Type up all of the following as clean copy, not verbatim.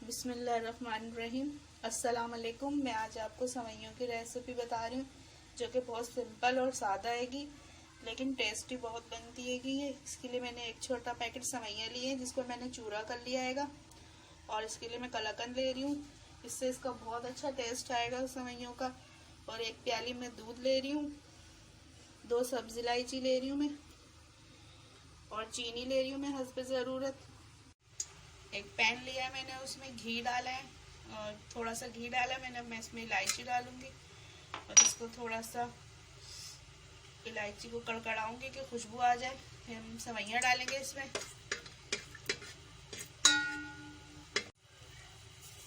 बिस्मिल्लाहिर्रहमानिर्रहीम। अस्सलाम वालेकुम। मैं आज आपको सेवइयों की रेसिपी बता रही हूँ जो कि बहुत सिंपल और सादा हैगी, लेकिन टेस्टी बहुत बनती हैगी। ये इसके लिए मैंने एक छोटा पैकेट सेवइयाँ लिए हैं जिसको मैंने चूरा कर लिया हैगा, और इसके लिए मैं कलाकंद ले रही हूँ। इससे इसका बहुत अच्छा टेस्ट आएगा सेवइयों का। और एक प्याली में दूध ले रही हूँ, 2 सब्ज़ इलायची ले रही हूँ मैं, और चीनी ले रही हूँ मैं हस्ब ज़रूरत। एक पैन लिया मैंने, उसमें घी डाला है और थोड़ा सा घी डाला मैंने। मैं इसमें इलायची डालूंगी और इसको थोड़ा सा इलायची को कड़कड़ाऊंगी कि खुशबू आ जाए। फिर हम सेवइयाँ डालेंगे इसमें।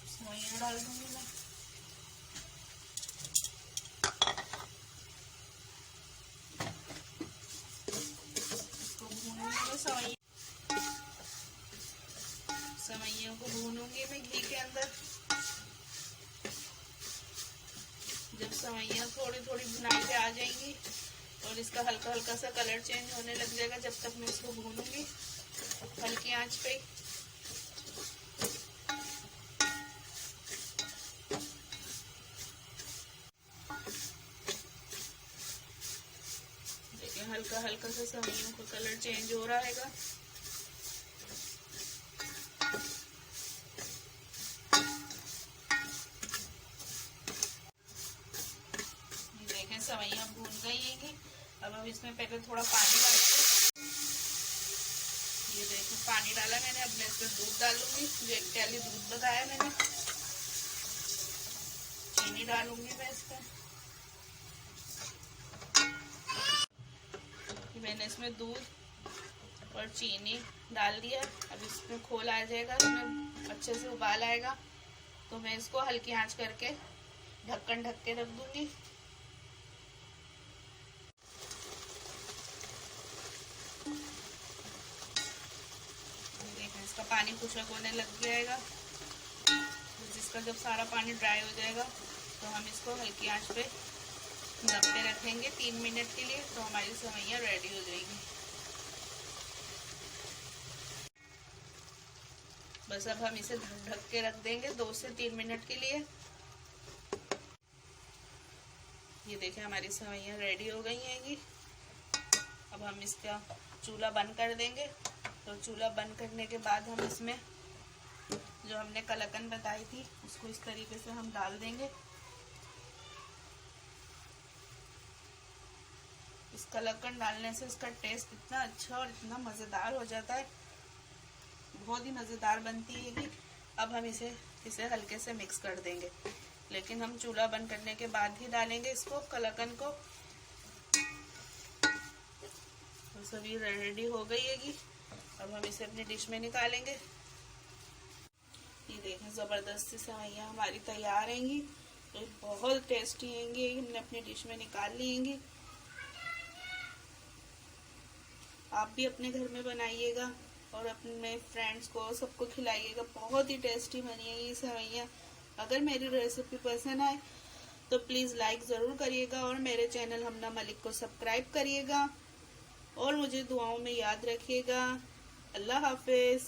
सेवइयाँ डाल दूंगी मैं। इसको भूनूंगी मैं। सेवइयों को भूनूंगी मैं घी के अंदर। जब सेवइयाँ थोड़ी थोड़ी भुनाई पे आ जाएंगी और इसका हल्का हल्का सा कलर चेंज होने लग जाएगा, जब तक मैं इसको भूनूंगी हल्की आंच पे। देखिए हल्का हल्का सा सेवइयों का कलर चेंज हो रहा हैगा। सेवइयाँ भून गई हैं। अब हम इसमें पहले थोड़ा पानी डालेंगे। ये देखो पानी डाला मैंने। अब मैं इसमें दूध डालूंगी, जो 1 प्याली दूध बताया मैंने। चीनी डालूंगी मैं इसमें। मैंने इसमें दूध और चीनी डाल दिया। अब इसमें खोल आ जाएगा, इसमें अच्छे से उबाल आएगा, तो मैं इसको हल्की आंच करके ढक्कन ढक के रख दूंगी। इसका पानी खुशक होने लग जाएगा। तो जिसका जब सारा पानी ड्राई हो जाएगा तो हम इसको हल्की आंच पे दम पे रखेंगे 3 मिनट के लिए, तो हमारी सेवइयाँ रेडी हो जाएगी। बस अब हम इसे ढक के रख देंगे 2 से 3 मिनट के लिए। ये देखिए हमारी सेवइयाँ रेडी हो गई हैंगी। अब हम इसका चूल्हा बंद कर देंगे। तो चूल्हा बंद करने के बाद हम इसमें जो हमने कलाकंद बताई थी उसको इस तरीके से हम डाल देंगे। इस कलाकंद डालने से इसका टेस्ट इतना अच्छा और इतना मज़ेदार हो जाता है, बहुत ही मज़ेदार बनती है। अब हम इसे हल्के से मिक्स कर देंगे, लेकिन हम चूल्हा बंद करने के बाद ही डालेंगे इसको, कलाकंद को। तो सभी रेडी हो गई हैगी। अब हम इसे अपनी डिश में निकालेंगे। ये देखें ज़बरदस्ती सेवइयाँ हमारी तैयार हैंगी, तो बहुत टेस्टी हैंगी। हमने अपनी डिश में निकाल ली हैंगी। आप भी अपने घर में बनाइएगा और अपने फ्रेंड्स को सबको खिलाइएगा। बहुत ही टेस्टी बनी है ये सेवइयाँ। अगर मेरी रेसिपी पसंद आए तो प्लीज़ लाइक ज़रूर करिएगा और मेरे चैनल हमना मलिक को सब्सक्राइब करिएगा और मुझे दुआओं में याद रखिएगा। अल्लाह हाफिज़।